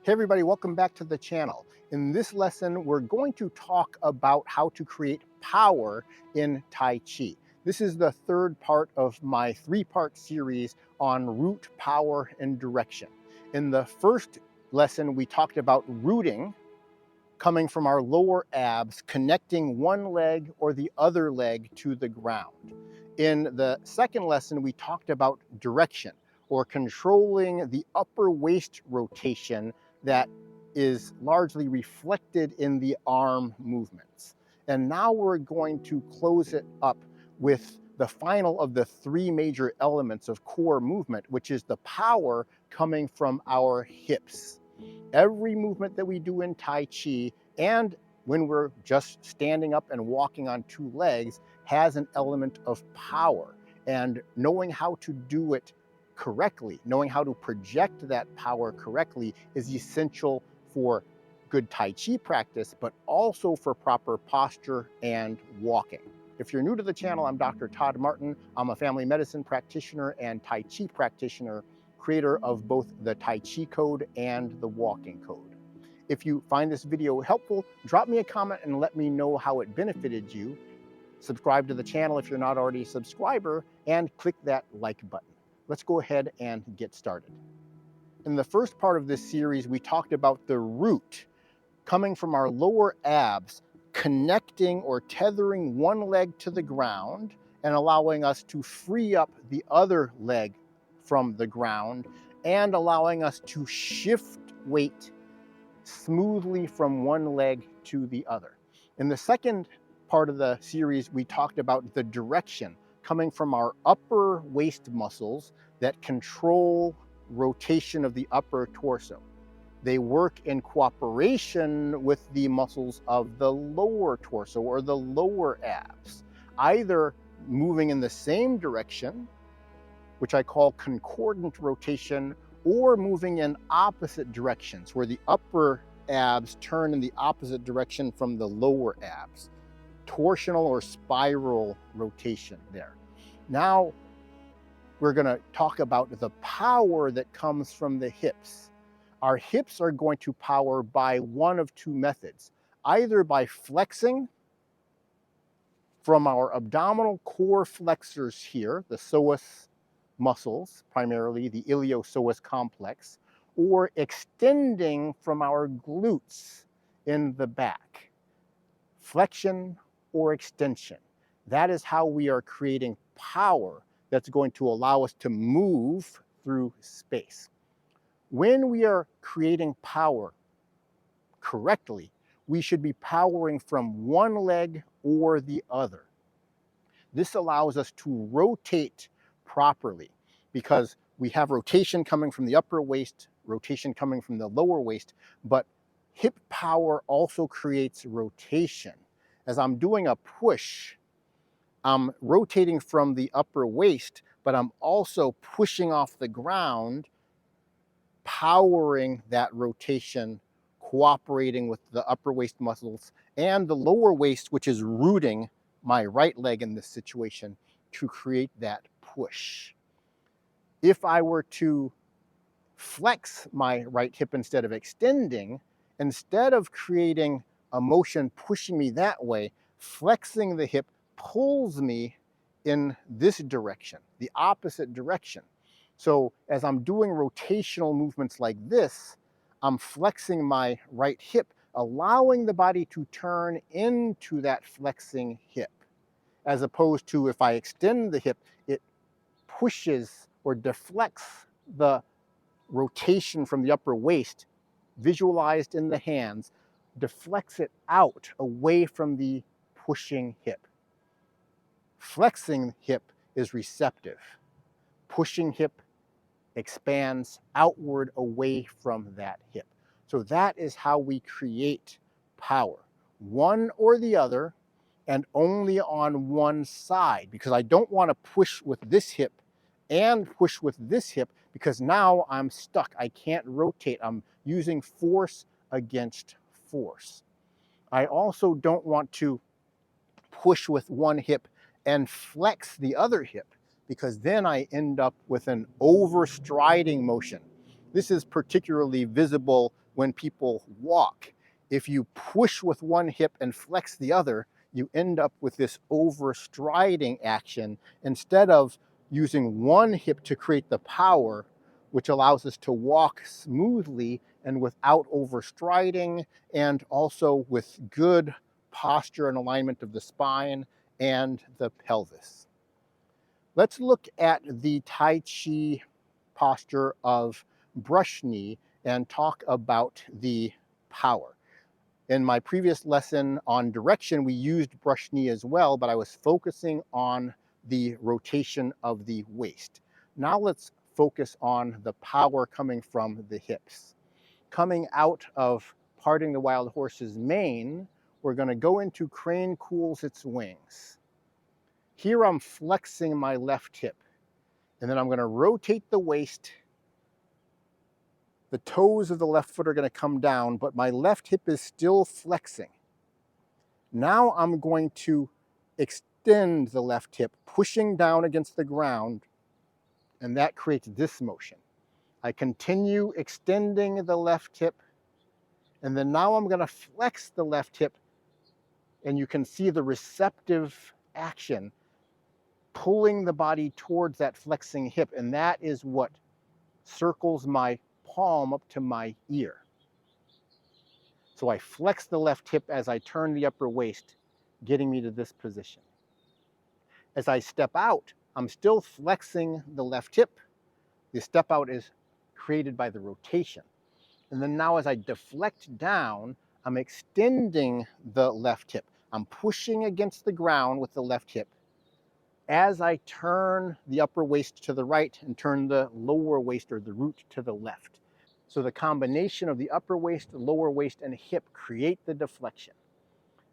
Hey everybody, welcome back to the channel. In this lesson, we're going to talk about how to create power in Tai Chi. This is the third part of my three-part series on root, power, and direction. In the first lesson, we talked about rooting, coming from our lower abs, connecting one leg or the other leg to the ground. In the second lesson, we talked about direction, or controlling the upper waist rotation that is largely reflected in the arm movements. And now we're going to close it up with the final of the three major elements of core movement, which is the power coming from our hips. Every movement that we do in Tai Chi, and when we're just standing up and walking on two legs, has an element of power. And knowing how to do it correctly, knowing how to project that power correctly, is essential for good Tai Chi practice, but also for proper posture and walking. If you're new to the channel, I'm Dr. Todd Martin. I'm a family medicine practitioner and Tai Chi practitioner, creator of both the Tai Chi Code and the Walking Code. If you find this video helpful, drop me a comment and let me know how it benefited you. Subscribe to the channel if you're not already a subscriber, and click that like button. Let's go ahead and get started. In the first part of this series, we talked about the root coming from our lower abs, connecting or tethering one leg to the ground and allowing us to free up the other leg from the ground, and allowing us to shift weight smoothly from one leg to the other. In the second part of the series, we talked about the direction coming from our upper waist muscles that control rotation of the upper torso. They work in cooperation with the muscles of the lower torso or the lower abs, either moving in the same direction, which I call concordant rotation, or moving in opposite directions, where the upper abs turn in the opposite direction from the lower abs. Torsional or spiral rotation there. Now we're going to talk about the power that comes from the hips. Our hips are going to power by one of two methods, either by flexing from our abdominal core flexors here, the psoas muscles, primarily the iliopsoas complex, or extending from our glutes in the back. Flexion or extension. That is how we are creating power that's going to allow us to move through space. When we are creating power correctly, we should be powering from one leg or the other. This allows us to rotate properly, because we have rotation coming from the upper waist, rotation coming from the lower waist, but hip power also creates rotation. As I'm doing a push, I'm rotating from the upper waist, but I'm also pushing off the ground, powering that rotation, cooperating with the upper waist muscles and the lower waist, which is rooting my right leg in this situation to create that push. If I were to flex my right hip instead of extending, instead of creating a motion pushing me that way, flexing the hip pulls me in this direction, the opposite direction. So as I'm doing rotational movements like this, I'm flexing my right hip, allowing the body to turn into that flexing hip. As opposed to if I extend the hip, it pushes or deflects the rotation from the upper waist, visualized in the hands, deflects it out away from the pushing hip. Flexing hip is receptive. Pushing hip expands outward away from that hip. So that is how we create power. One or the other, and only on one side, because I don't want to push with this hip and push with this hip, because now I'm stuck. I can't rotate. I'm using force against force. I also don't want to push with one hip and flex the other hip, because then I end up with an overstriding motion. This is particularly visible when people walk. If you push with one hip and flex the other, you end up with this overstriding action instead of using one hip to create the power, which allows us to walk smoothly and without overstriding, and also with good posture and alignment of the spine and the pelvis. Let's look at the Tai Chi posture of brush knee and talk about the power. In my previous lesson on direction, we used brush knee as well, but I was focusing on the rotation of the waist. Now let's focus on the power coming from the hips. Coming out of parting the wild horse's mane, we're going to go into crane cools its wings. Here I'm flexing my left hip, and then I'm going to rotate the waist. The toes of the left foot are going to come down, but my left hip is still flexing. Now I'm going to extend the left hip, pushing down against the ground, and that creates this motion. I continue extending the left hip, and then now I'm going to flex the left hip, and you can see the receptive action pulling the body towards that flexing hip, and that is what circles my palm up to my ear. So I flex the left hip as I turn the upper waist, getting me to this position. As I step out, I'm still flexing the left hip. The step out is created by the rotation. And then now as I deflect down, I'm extending the left hip. I'm pushing against the ground with the left hip as I turn the upper waist to the right and turn the lower waist or the root to the left. So the combination of the upper waist, lower waist, and hip create the deflection.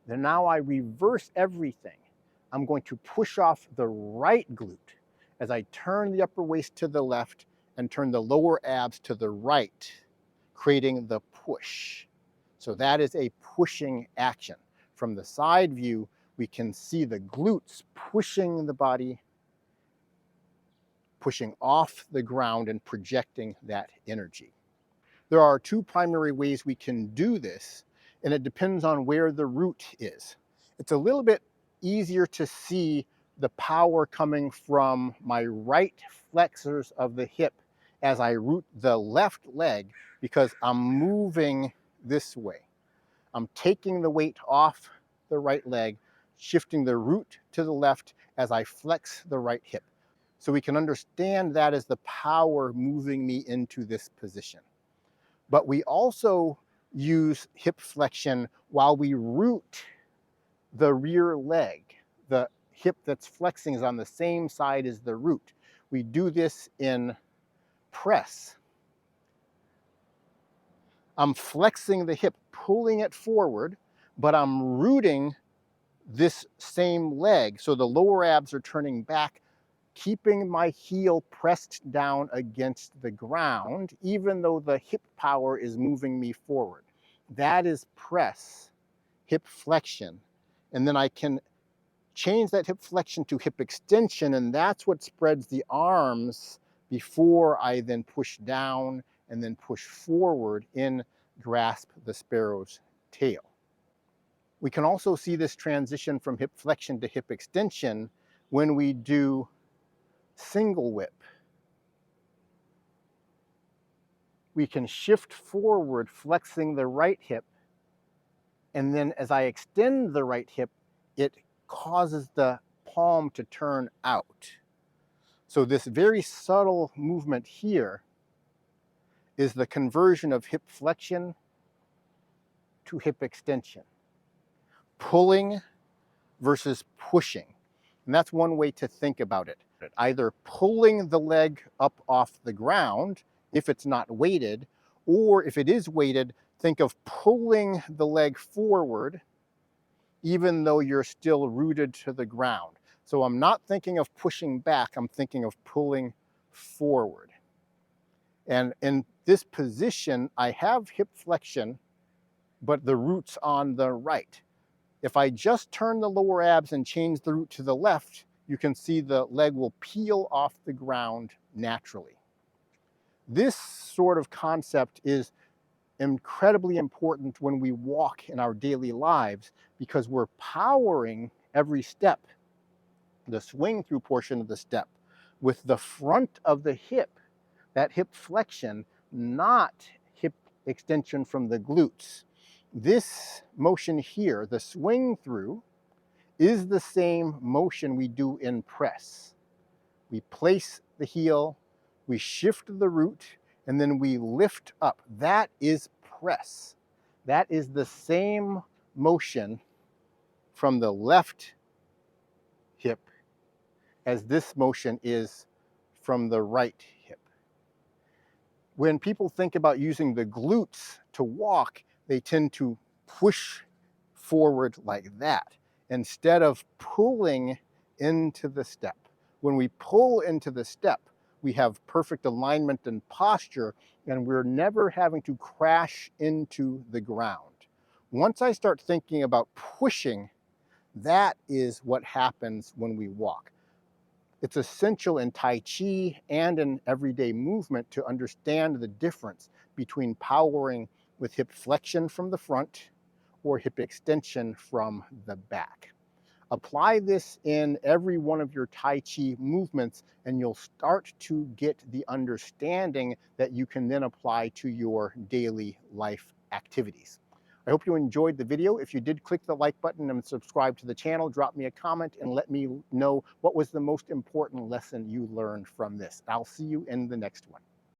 Then now I reverse everything. I'm going to push off the right glute as I turn the upper waist to the left and turn the lower abs to the right, creating the push. So that is a pushing action. From the side view, we can see the glutes pushing the body, pushing off the ground and projecting that energy. There are two primary ways we can do this, and it depends on where the root is. It's a little bit easier to see the power coming from my right flexors of the hip as I root the left leg because I'm moving this way. I'm taking the weight off the right leg, shifting the root to the left as I flex the right hip. So we can understand that as the power moving me into this position. But we also use hip flexion while we root the rear leg. The hip that's flexing is on the same side as the root. We do this in press. I'm flexing the hip, pulling it forward, but I'm rooting this same leg. So the lower abs are turning back, keeping my heel pressed down against the ground, even though the hip power is moving me forward. That is press, hip flexion. And then I can change that hip flexion to hip extension, and that's what spreads the arms before I then push down and then push forward in grasp the sparrow's tail. We can also see this transition from hip flexion to hip extension when we do single whip. We can shift forward, flexing the right hip, and then as I extend the right hip, it causes the palm to turn out. So this very subtle movement here is the conversion of hip flexion to hip extension. Pulling versus pushing. And that's one way to think about it. Either pulling the leg up off the ground if it's not weighted, or if it is weighted, think of pulling the leg forward even though you're still rooted to the ground. So I'm not thinking of pushing back, I'm thinking of pulling forward. And in this position, I have hip flexion, but the root's on the right. If I just turn the lower abs and change the root to the left, you can see the leg will peel off the ground naturally. This sort of concept is incredibly important when we walk in our daily lives because we're powering every step, the swing through portion of the step, with the front of the hip, that hip flexion, not hip extension from the glutes. This motion here, the swing through, is the same motion we do in press. We place the heel, we shift the root, and then we lift up. That is press. That is the same motion from the left hip as this motion is from the right hip. When people think about using the glutes to walk, they tend to push forward like that instead of pulling into the step. When we pull into the step, we have perfect alignment and posture, and we're never having to crash into the ground. Once I start thinking about pushing, that is what happens when we walk. It's essential in Tai Chi and in everyday movement to understand the difference between powering with hip flexion from the front or hip extension from the back. Apply this in every one of your Tai Chi movements, and you'll start to get the understanding that you can then apply to your daily life activities. I hope you enjoyed the video. If you did, click the like button and subscribe to the channel. Drop me a comment and let me know what was the most important lesson you learned from this. I'll see you in the next one.